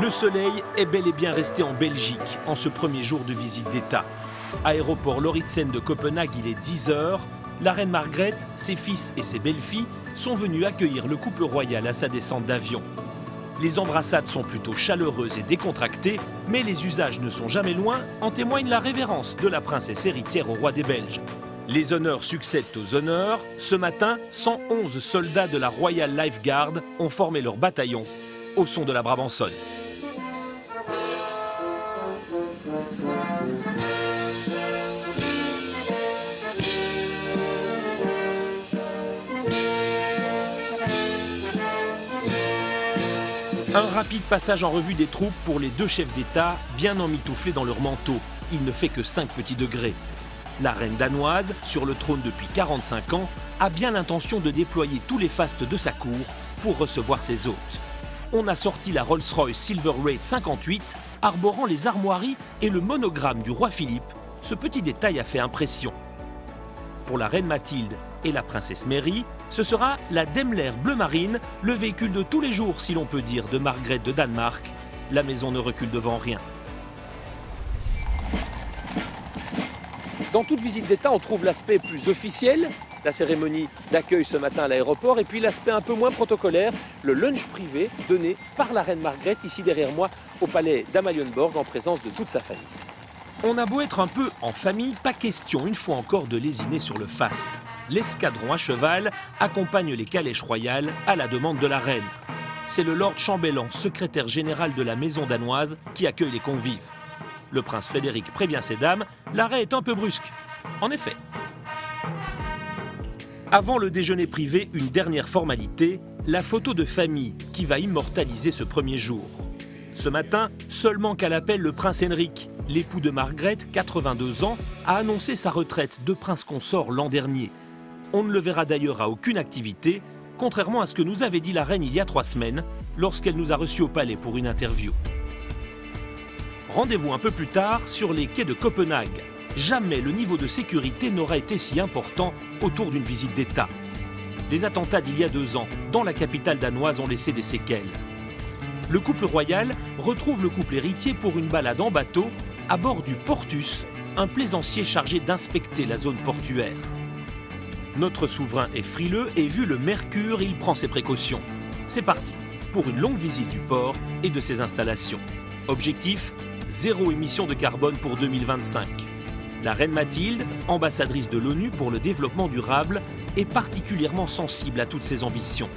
Le soleil est bel et bien resté en Belgique en ce premier jour de visite d'État. Aéroport Lauritsen de Copenhague, il est 10 h. La reine Margrethe, ses fils et ses belles-filles sont venus accueillir le couple royal à sa descente d'avion. Les embrassades sont plutôt chaleureuses et décontractées, mais les usages ne sont jamais loin, en témoigne la révérence de la princesse héritière au roi des Belges. Les honneurs succèdent aux honneurs. Ce matin, 111 soldats de la Royal Life Guard ont formé leur bataillon au son de la Brabançonne. Un rapide passage en revue des troupes pour les deux chefs d'État, bien emmitouflés dans leur manteau. Il ne fait que 5 petits degrés. La reine danoise, sur le trône depuis 45 ans, a bien l'intention de déployer tous les fastes de sa cour pour recevoir ses hôtes. On a sorti la Rolls-Royce Silver Ray 58, arborant les armoiries et le monogramme du roi Philippe. Ce petit détail a fait impression. Pour la reine Mathilde et la princesse Mary, ce sera la Daimler bleu marine, le véhicule de tous les jours, si l'on peut dire, de Margrethe de Danemark. La maison ne recule devant rien. Dans toute visite d'État, on trouve l'aspect plus officiel, la cérémonie d'accueil ce matin à l'aéroport, et puis l'aspect un peu moins protocolaire, le lunch privé donné par la reine Margrethe, ici derrière moi, au palais d'Amalienborg, en présence de toute sa famille. On a beau être un peu en famille, pas question une fois encore de lésiner sur le faste. L'escadron à cheval accompagne les calèches royales à la demande de la reine. C'est le lord chambellan, secrétaire général de la maison danoise, qui accueille les convives. Le prince Frédéric prévient ses dames, l'arrêt est un peu brusque. En effet. Avant le déjeuner privé, une dernière formalité, la photo de famille qui va immortaliser ce premier jour. Ce matin, seulement qu'à l'appel, le prince Henrik, l'époux de Margrethe, 82 ans, a annoncé sa retraite de prince consort l'an dernier. On ne le verra d'ailleurs à aucune activité, contrairement à ce que nous avait dit la reine il y a 3 semaines, lorsqu'elle nous a reçus au palais pour une interview. Rendez-vous un peu plus tard sur les quais de Copenhague. Jamais le niveau de sécurité n'aura été si important autour d'une visite d'État. Les attentats d'il y a 2 ans, dans la capitale danoise, ont laissé des séquelles. Le couple royal retrouve le couple héritier pour une balade en bateau à bord du Portus, un plaisancier chargé d'inspecter la zone portuaire. Notre souverain est frileux et vu le mercure, il prend ses précautions. C'est parti pour une longue visite du port et de ses installations. Objectif, 0 émission de carbone pour 2025. La reine Mathilde, ambassadrice de l'ONU pour le développement durable, est particulièrement sensible à toutes ces ambitions.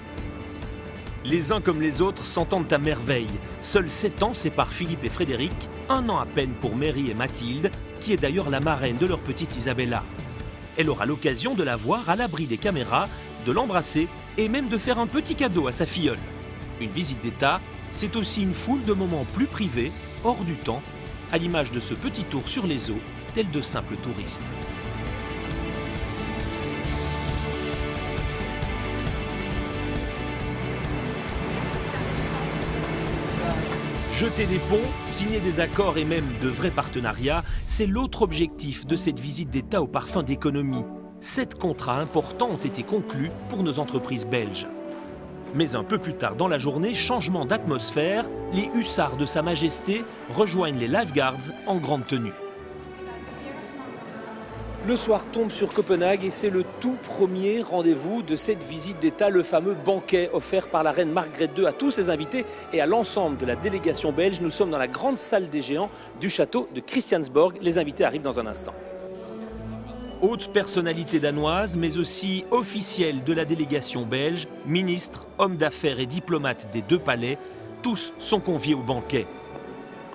Les uns comme les autres s'entendent à merveille. Seuls 7 ans séparent Philippe et Frédéric, 1 an à peine pour Mary et Mathilde, qui est d'ailleurs la marraine de leur petite Isabella. Elle aura l'occasion de la voir à l'abri des caméras, de l'embrasser et même de faire un petit cadeau à sa filleule. Une visite d'État, c'est aussi une foule de moments plus privés, hors du temps, à l'image de ce petit tour sur les eaux, tel de simples touristes. Jeter des ponts, signer des accords et même de vrais partenariats, c'est l'autre objectif de cette visite d'État au parfum d'économie. 7 contrats importants ont été conclus pour nos entreprises belges. Mais un peu plus tard dans la journée, changement d'atmosphère, les hussards de Sa Majesté rejoignent les Lifeguards en grande tenue. Le soir tombe sur Copenhague et c'est le tout premier rendez-vous de cette visite d'État, le fameux banquet offert par la reine Margrethe II à tous ses invités et à l'ensemble de la délégation belge. Nous sommes dans la grande salle des géants du château de Christiansborg. Les invités arrivent dans un instant. Haute personnalité danoise, mais aussi officielle de la délégation belge, ministres, hommes d'affaires et diplomates des 2 palais, tous sont conviés au banquet.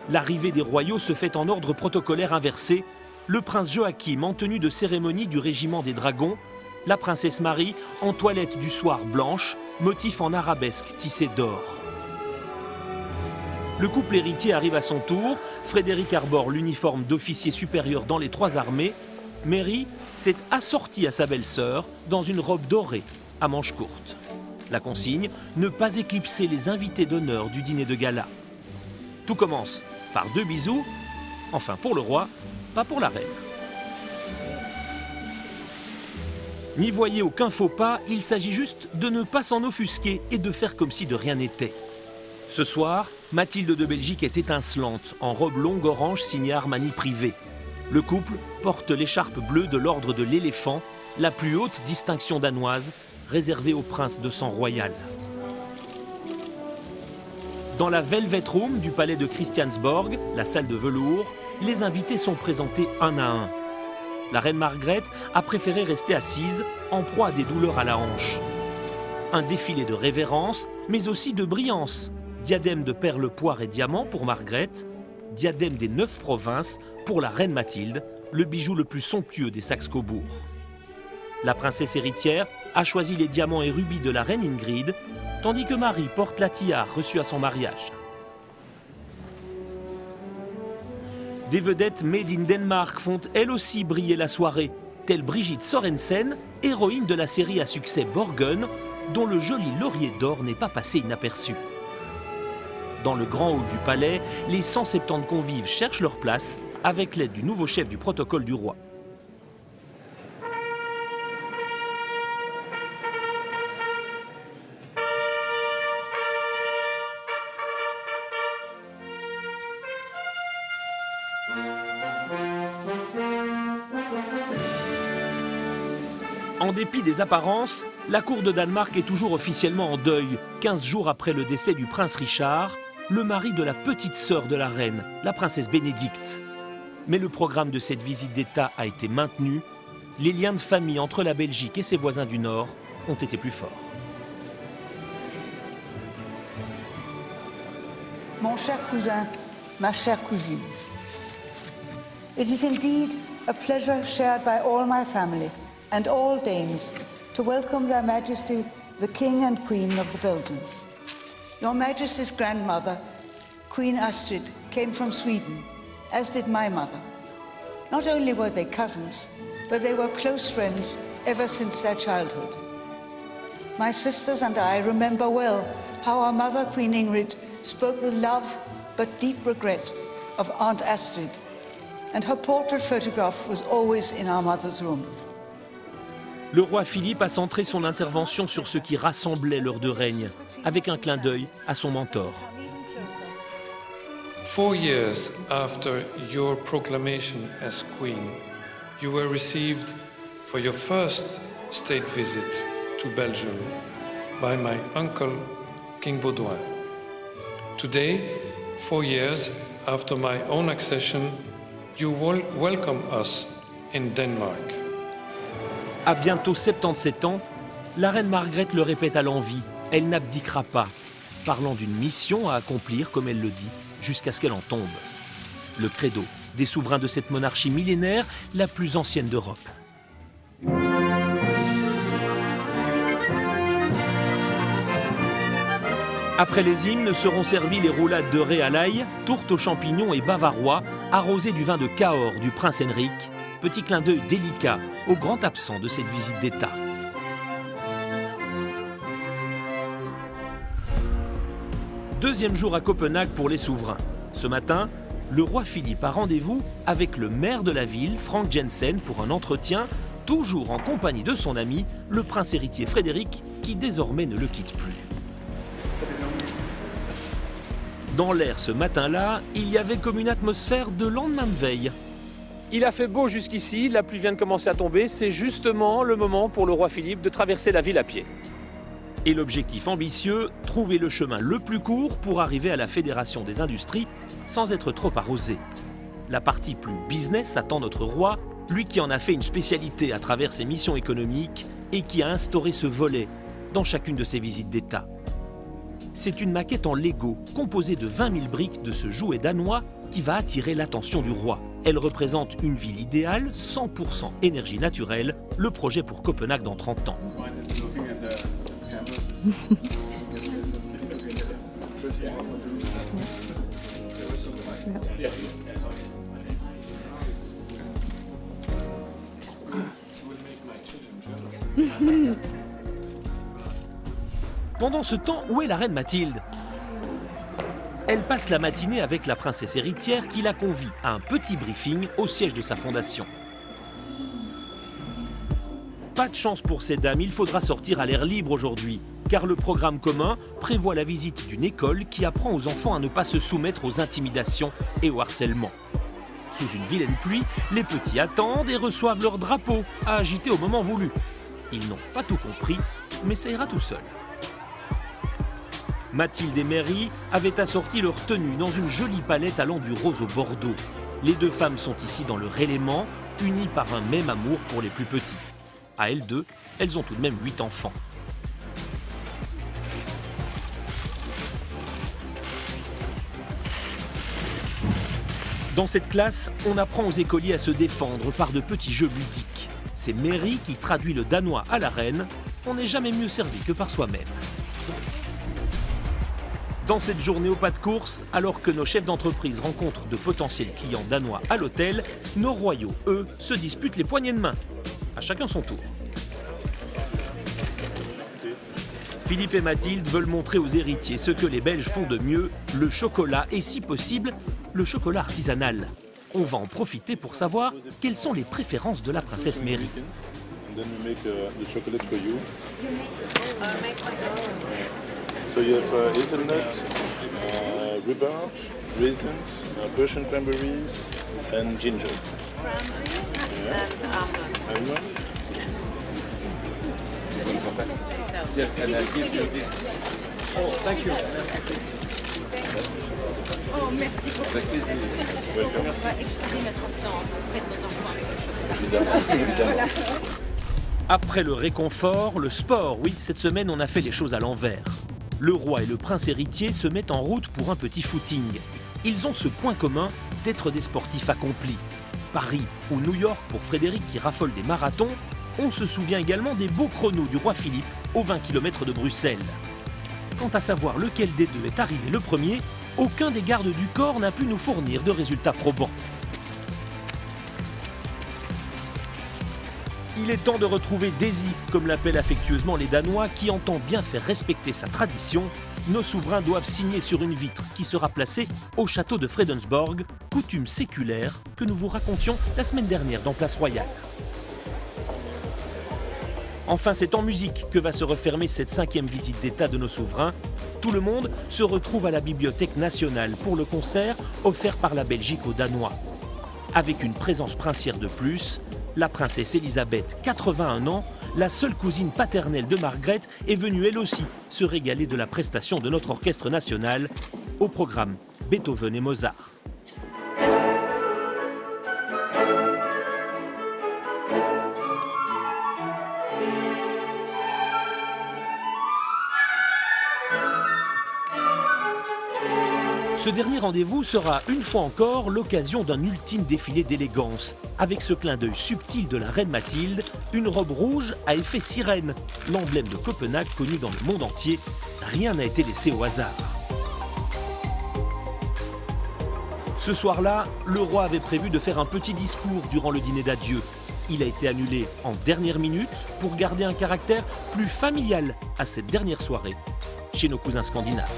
L'arrivée des royaux se fait en ordre protocolaire inversé. Le prince Joachim en tenue de cérémonie du régiment des dragons, la princesse Marie en toilette du soir blanche, motif en arabesque tissé d'or. Le couple héritier arrive à son tour, Frédéric arbore l'uniforme d'officier supérieur dans les 3 armées, Mary s'est assortie à sa belle-sœur dans une robe dorée à manches courtes. La consigne, ne pas éclipser les invités d'honneur du dîner de gala. Tout commence par 2 bisous, enfin pour le roi, pas pour la reine. N'y voyez aucun faux pas, il s'agit juste de ne pas s'en offusquer et de faire comme si de rien n'était. Ce soir, Mathilde de Belgique est étincelante, en robe longue orange signée Armani Privé. Le couple porte l'écharpe bleue de l'ordre de l'éléphant, la plus haute distinction danoise, réservée aux princes de sang royal. Dans la Velvet Room du palais de Christiansborg, la salle de velours, les invités sont présentés un à un. La reine Margrethe a préféré rester assise, en proie à des douleurs à la hanche. Un défilé de révérence, mais aussi de brillance. Diadème de perles, poires et diamants pour Margrethe, diadème des 9 provinces pour la reine Mathilde, le bijou le plus somptueux des Saxe-Cobourg. La princesse héritière a choisi les diamants et rubis de la reine Ingrid, tandis que Marie porte la tiare reçue à son mariage. Des vedettes made in Denmark font elles aussi briller la soirée, telle Brigitte Sorensen, héroïne de la série à succès Borgen, dont le joli laurier d'or n'est pas passé inaperçu. Dans le grand hall du palais, les 170 convives cherchent leur place avec l'aide du nouveau chef du protocole du roi. En dépit des apparences, la cour de Danemark est toujours officiellement en deuil, 15 jours après le décès du prince Richard, le mari de la petite sœur de la reine, la princesse Bénédicte. Mais le programme de cette visite d'État a été maintenu. Les liens de famille entre la Belgique et ses voisins du Nord ont été plus forts. Mon cher cousin, ma chère cousine, it is indeed a pleasure shared by all my family and all Danes to welcome Their Majesty, the King and Queen of the Belgians. Your Majesty's grandmother, Queen Astrid, came from Sweden, as did my mother. Not only were they cousins, but they were close friends ever since their childhood. My sisters and I remember well how our mother, Queen Ingrid, spoke with love but deep regret of Aunt Astrid, and her portrait photograph was always in our mother's room. Le roi Philippe a centré son intervention sur ce qui rassemblait leurs deux règnes, avec un clin d'œil à son mentor. 4 years after your proclamation as queen, you were received for your first state visit to Belgium by my uncle, King Baudouin. Today, 4 years after my own accession, you welcome us in Denmark. À bientôt 77 ans, la reine Margrethe le répète à l'envi, elle n'abdiquera pas, parlant d'une mission à accomplir, comme elle le dit, jusqu'à ce qu'elle en tombe. Le credo des souverains de cette monarchie millénaire, la plus ancienne d'Europe. Après les hymnes seront servis les roulades de raie à l'ail, tourtes aux champignons et bavarois, arrosés du vin de Cahors du prince Henrik. Petit clin d'œil délicat au grand absent de cette visite d'État. Deuxième jour à Copenhague pour les souverains. Ce matin, le roi Philippe a rendez-vous avec le maire de la ville, Frank Jensen, pour un entretien, toujours en compagnie de son ami, le prince héritier Frédéric, qui désormais ne le quitte plus. Dans l'air ce matin-là, il y avait comme une atmosphère de lendemain de veille. Il a fait beau jusqu'ici, la pluie vient de commencer à tomber, c'est justement le moment pour le roi Philippe de traverser la ville à pied. Et l'objectif ambitieux, trouver le chemin le plus court pour arriver à la Fédération des Industries sans être trop arrosé. La partie plus business attend notre roi, lui qui en a fait une spécialité à travers ses missions économiques et qui a instauré ce volet dans chacune de ses visites d'État. C'est une maquette en Lego composée de 20 000 briques de ce jouet danois qui va attirer l'attention du roi. Elle représente une ville idéale, 100% énergie naturelle, le projet pour Copenhague dans 30 ans. Pendant ce temps, où est la reine Mathilde ? Elle passe la matinée avec la princesse héritière qui la convie à un petit briefing au siège de sa fondation. Pas de chance pour ces dames, il faudra sortir à l'air libre aujourd'hui, car le programme commun prévoit la visite d'une école qui apprend aux enfants à ne pas se soumettre aux intimidations et au harcèlement. Sous une vilaine pluie, les petits attendent et reçoivent leur drapeau à agiter au moment voulu. Ils n'ont pas tout compris, mais ça ira tout seul. Mathilde et Mary avaient assorti leur tenue dans une jolie palette allant du rose au bordeaux. Les deux femmes sont ici dans leur élément, unies par un même amour pour les plus petits. À elles deux, elles ont tout de même 8 enfants. Dans cette classe, on apprend aux écoliers à se défendre par de petits jeux ludiques. C'est Mary qui traduit le danois à la reine. On n'est jamais mieux servi que par soi-même. Dans cette journée au pas de course, alors que nos chefs d'entreprise rencontrent de potentiels clients danois à l'hôtel, nos royaux, eux, se disputent les poignées de main. À chacun son tour. Philippe et Mathilde veulent montrer aux héritiers ce que les Belges font de mieux, le chocolat et si possible, le chocolat artisanal. On va en profiter pour savoir quelles sont les préférences de la princesse Mary. So you have hazelnut, rhubarb, raisins, Persian cranberries and ginger. Almond. Yes, and I give you this. Oh, thank you. Oh, merci beaucoup. Welcome. On va excuser notre absence auprès de nos enfants avec le chocolat. Voilà. Après le réconfort, le sport, oui, cette semaine on a fait les choses à l'envers. Le roi et le prince héritier se mettent en route pour un petit footing. Ils ont ce point commun d'être des sportifs accomplis. Paris ou New York pour Frédéric qui raffole des marathons, on se souvient également des beaux chronos du roi Philippe aux 20 km de Bruxelles. Quant à savoir lequel des deux est arrivé le premier, aucun des gardes du corps n'a pu nous fournir de résultats probants. Il est temps de retrouver Daisy, comme l'appellent affectueusement les Danois, qui entend bien faire respecter sa tradition. Nos souverains doivent signer sur une vitre qui sera placée au château de Fredensborg, coutume séculaire que nous vous racontions la semaine dernière dans Place Royale. Enfin, c'est en musique que va se refermer cette 5e visite d'État de nos souverains. Tout le monde se retrouve à la Bibliothèque nationale pour le concert offert par la Belgique aux Danois. Avec une présence princière de plus, la princesse Elisabeth, 81 ans, la seule cousine paternelle de Margrethe, est venue elle aussi se régaler de la prestation de notre orchestre national. Au programme, Beethoven et Mozart. Ce dernier rendez-vous sera une fois encore l'occasion d'un ultime défilé d'élégance, avec ce clin d'œil subtil de la reine Mathilde, une robe rouge à effet sirène, l'emblème de Copenhague connu dans le monde entier. Rien n'a été laissé au hasard. Ce soir-là, le roi avait prévu de faire un petit discours durant le dîner d'adieu. Il a été annulé en dernière minute pour garder un caractère plus familial à cette dernière soirée chez nos cousins scandinaves.